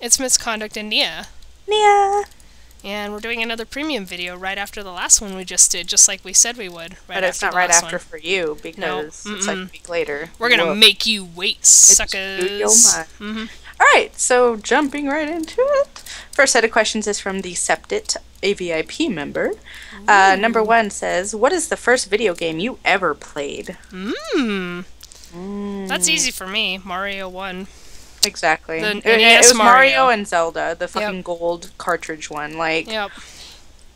It's Misconduct and Nia. Nia! And we're doing another premium video right after the last one we just did, just like we said we would. But it's not right after for you, because it's like a week later. We're gonna make you wait, suckers. Alright, so jumping right into it. First set of questions is from the Septit, a VIP member. Number 1 says, what is the first video game you ever played? That's easy for me. Mario 1. Exactly. It was Mario and Zelda, the fucking gold cartridge one. Like,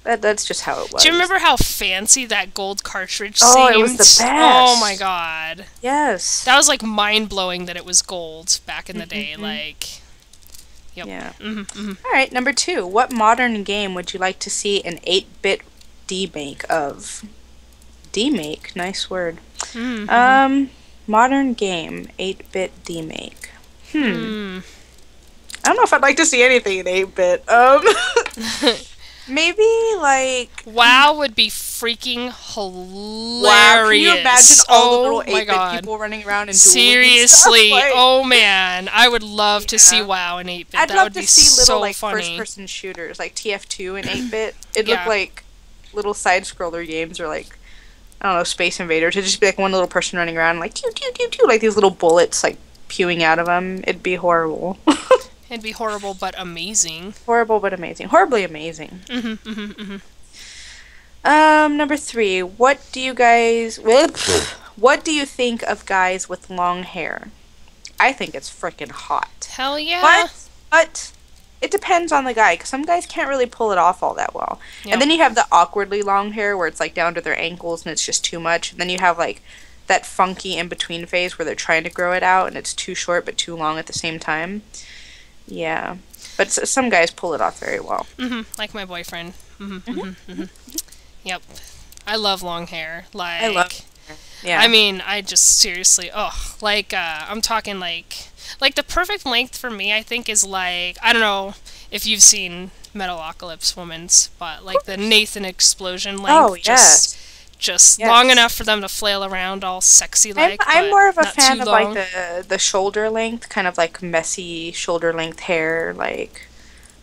that's just how it was. Do you remember how fancy that gold cartridge seemed? Oh, it was the best. Oh my god. Yes. That was like mind-blowing that it was gold back in the day. Like, yeah. Alright, number 2. What modern game would you like to see an 8-bit demake of? Demake? Nice word. Modern game, 8-bit demake. I don't know if I'd like to see anything in 8-bit. Maybe, like... WoW would be freaking hilarious. Wow, can you imagine all the little 8-bit people running around and dueling and stuff? Like, oh man, I would love to see WoW in 8-bit. I'd love to see little, like, funny. first-person shooters, like TF2 in 8-bit. It'd look like little side-scroller games, or like, I don't know, Space Invaders. It'd just be like one little person running around, like, like these little bullets, like, pewing out of them. It'd be horrible. It'd be horrible but amazing. Horrible but amazing. Horribly amazing. Number 3. What do you think of guys with long hair? I think it's freaking hot. Hell yeah. But it depends on the guy, because some guys can't really pull it off all that well. And then you have the awkwardly long hair where it's like down to their ankles and it's just too much. And then you have like that funky in-between phase where they're trying to grow it out and it's too short but too long at the same time. Yeah. But some guys pull it off very well. Like my boyfriend. Yep. I love long hair. Like, I love hair. Yeah. I mean, I just seriously, like, I'm talking like the perfect length for me, I think, is like, I don't know if you've seen Metalocalypse Woman's, but like the Nathan Explosion length. Oh, yes. Just long enough for them to flail around all sexy like. I'm more of a fan of like the shoulder length, kind of like messy shoulder length hair. Like,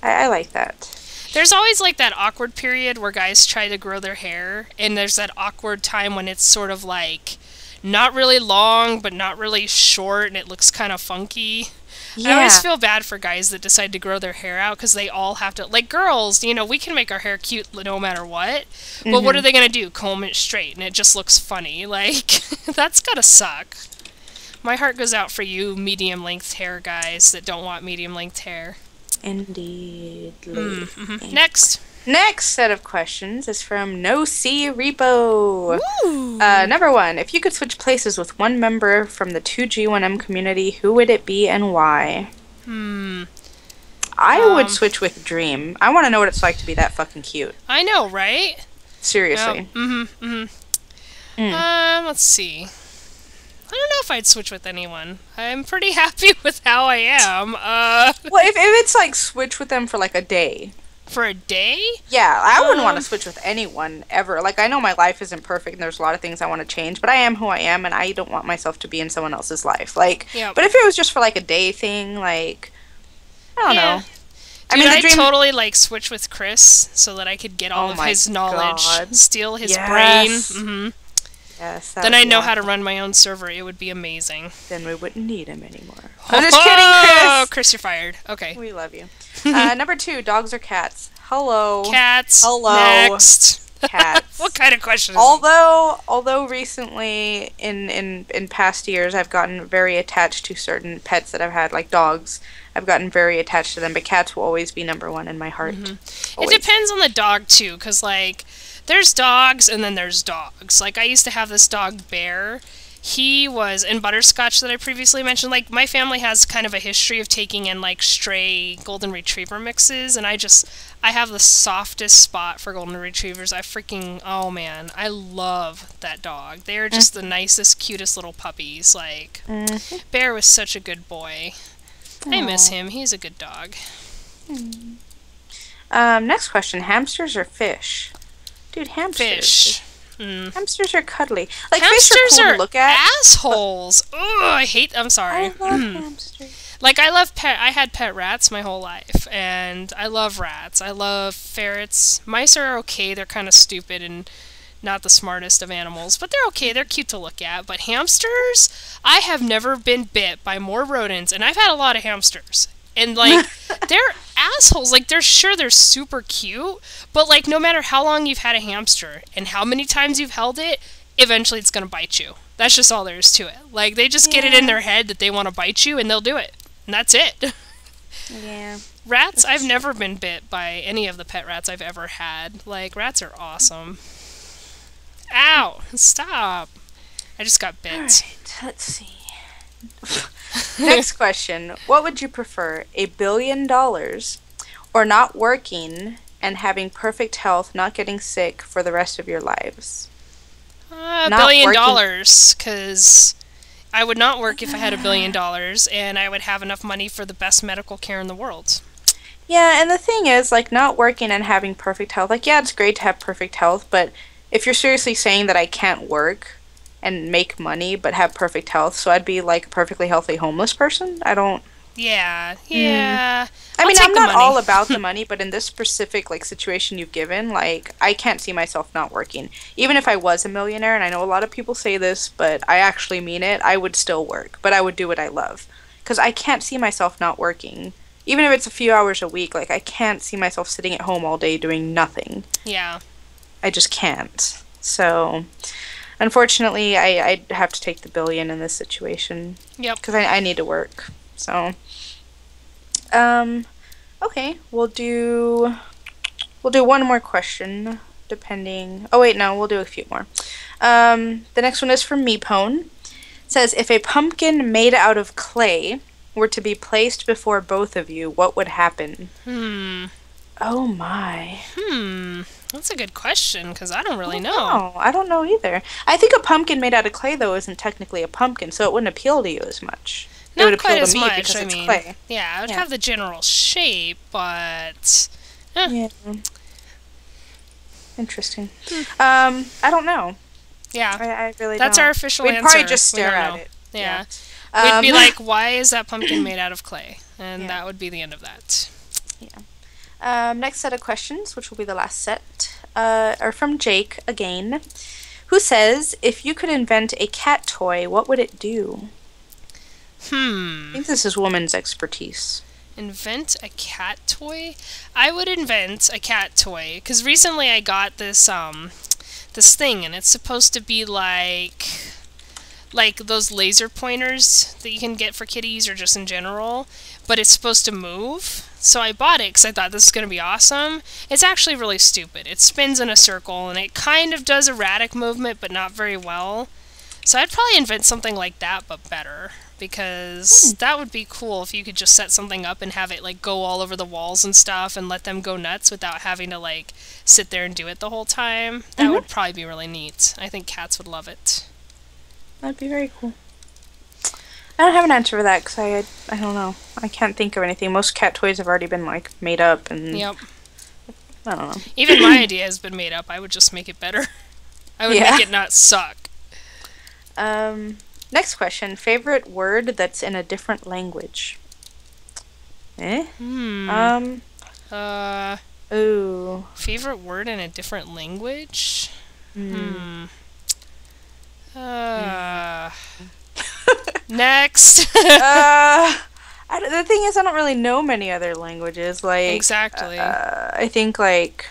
I like that. There's always like that awkward period where guys try to grow their hair, and there's that awkward time when it's sort of like not really long but not really short, and it looks kind of funky. I always feel bad for guys that decide to grow their hair out, because they all have to, like girls, you know, we can make our hair cute no matter what, but what are they going to do? Comb it straight, and it just looks funny. Like, that's gotta suck. My heart goes out for you medium-length hair guys that don't want medium-length hair. Indeed. Next set of questions is from No C Repo. Number 1. If you could switch places with one member from the 2G1M community, who would it be and why? I would switch with Dream. I want to know what it's like to be that fucking cute. I know, right? Seriously. Let's see. I don't know if I'd switch with anyone. I'm pretty happy with how I am. Well, if it's like switch with them for like a day. For a day? Yeah, I wouldn't want to switch with anyone ever. Like, I know my life isn't perfect and there's a lot of things I want to change, but I am who I am and I don't want myself to be in someone else's life. Like, but if it was just for like a day thing, like, I don't know. I mean, I'd totally like switch with Chris so that I could get all of his knowledge, steal his brain. Yes, then I know how to run my own server. It would be amazing. Then we wouldn't need him anymore. I'm just kidding, Chris! Oh, Chris, you're fired. Okay. We love you. Number 2, dogs or cats? Hello. Cats. Hello. Next. Cats. What kind of question is Although recently, in past years, I've gotten very attached to certain pets that I've had, like dogs. I've gotten very attached to them, but cats will always be number 1 in my heart. It depends on the dog, too, because, like, there's dogs and then there's dogs. Like, I used to have this dog, Bear. He was in Butterscotch that I previously mentioned. Like, my family has kind of a history of taking in, like, stray golden retriever mixes, and I have the softest spot for golden retrievers. Oh man, I love that dog. They're just the nicest, cutest little puppies. Like, Bear was such a good boy. I miss him. He's a good dog. Next question, hamsters or fish? Dude, hamsters. Fish. Hamsters are cuddly. Like, hamsters fish are cool to look at. Assholes. Ugh, I'm sorry. I love hamsters. Like, I had pet rats my whole life, and I love rats. I love ferrets. Mice are okay, they're kind of stupid and not the smartest of animals, but they're okay, they're cute to look at. But hamsters, I have never been bit by more rodents, and I've had a lot of hamsters. And, like, they're assholes. Like, they're super cute, but, like, no matter how long you've had a hamster and how many times you've held it, eventually it's gonna bite you. That's just all there is to it. Like, they just get it in their head that they want to bite you, and they'll do it. And that's it. Yeah. Rats, I've never been bit by any of the pet rats I've ever had. Like, rats are awesome. Ow! Stop! I just got bit. Alright, let's see. Next question. What would you prefer? $1 billion or not working and having perfect health, not getting sick for the rest of your lives? $1 billion, because I would not work if I had $1 billion, and I would have enough money for the best medical care in the world. Yeah, and the thing is, like, not working and having perfect health, like, yeah, it's great to have perfect health, but if you're seriously saying that I can't work and make money but have perfect health, so I'd be, like, a perfectly healthy homeless person? I don't... Yeah. I mean, I'm not all about the money, but in this specific, like, situation you've given, like, I can't see myself not working. Even if I was a millionaire, and I know a lot of people say this, but I actually mean it, I would still work, but I would do what I love. Because I can't see myself not working. Even if it's a few hours a week, like, I can't see myself sitting at home all day doing nothing. Yeah. I just can't. So, unfortunately, I'd have to take the $1 billion in this situation. Yep. Because I need to work. So, okay, we'll do one more question, depending... Oh, wait, no, we'll do a few more. The next one is from Meepone. It says, if a pumpkin made out of clay were to be placed before both of you, what would happen? Oh, my. That's a good question, because I don't really know. No, I don't know either. I think a pumpkin made out of clay, though, isn't technically a pumpkin, so it wouldn't appeal to you as much. Not quite as much, I mean. Clay. Yeah, it would have the general shape, but... Yeah. Interesting. I don't know. Yeah. I really That's don't. our official answer. We'd probably just stare at it. Yeah. We'd be like, why is that pumpkin made out of clay? And that would be the end of that. Yeah. Next set of questions, which will be the last set, are from Jake, again, who says, if you could invent a cat toy, what would it do? I think this is woman's expertise. Invent a cat toy? I would invent a cat toy, because recently I got this, this thing, and it's supposed to be like those laser pointers that you can get for kitties or just in general, but it's supposed to move. So I bought it because I thought this is going to be awesome. It's actually really stupid. It spins in a circle, and it kind of does erratic movement, but not very well. So I'd probably invent something like that, but better. Because that would be cool if you could just set something up and have it, like, go all over the walls and stuff and let them go nuts without having to, like, sit there and do it the whole time. That would probably be really neat. I think cats would love it. That'd be very cool. I don't have an answer for that because I don't know. I can't think of anything. Most cat toys have already been, like, made up and... Yep. I don't know. Even my idea has been made up. I would just make it better. I would make it not suck. Next question. Favorite word that's in a different language? Ooh. Favorite word in a different language? Next. The thing is, I don't really know many other languages. Like, exactly. I think, like,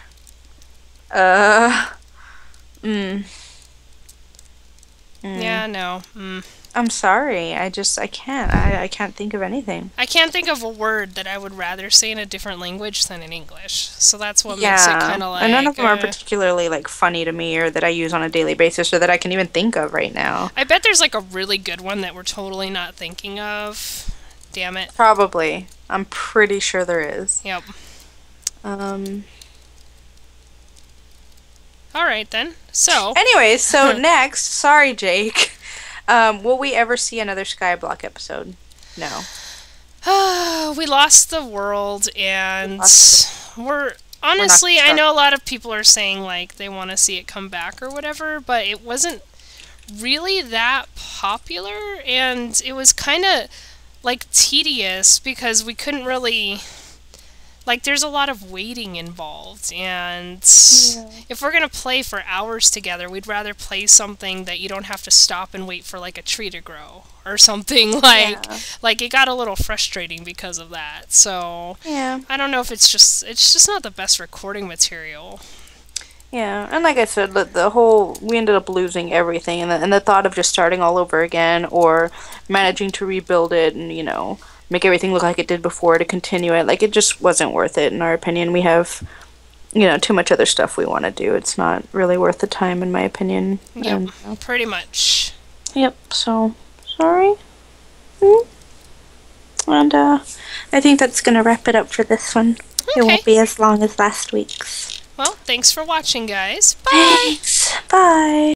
Yeah, no. I'm sorry. I can't. I can't think of anything. I can't think of a word that I would rather say in a different language than in English. So that's what makes it kind of like... And none of them are particularly, like, funny to me or that I use on a daily basis or that I can even think of right now. I bet there's, like, a really good one that we're totally not thinking of. Damn it. Probably. I'm pretty sure there is. Yep. Alright, then. So... Anyways, so next, sorry, Jake. Will we ever see another Skyblock episode? No. We lost the world, and we're honestly, I know a lot of people are saying, like, they want to see it come back or whatever, but it wasn't really that popular, and it was kind of like tedious because we couldn't really, like, there's a lot of waiting involved, and if we're gonna play for hours together, we'd rather play something that you don't have to stop and wait for like a tree to grow or something. Like it got a little frustrating because of that. So I don't know if it's just not the best recording material. Yeah, and like I said, we ended up losing everything, and the thought of just starting all over again or managing to rebuild it and, you know, make everything look like it did before to continue it, like, it just wasn't worth it, in our opinion. We have, you know, too much other stuff we want to do. It's not really worth the time, in my opinion. Yep, pretty much. Yep, so, sorry. And, I think that's gonna wrap it up for this one. Okay. It won't be as long as last week's. Well, thanks for watching, guys. Bye! Thanks. Bye!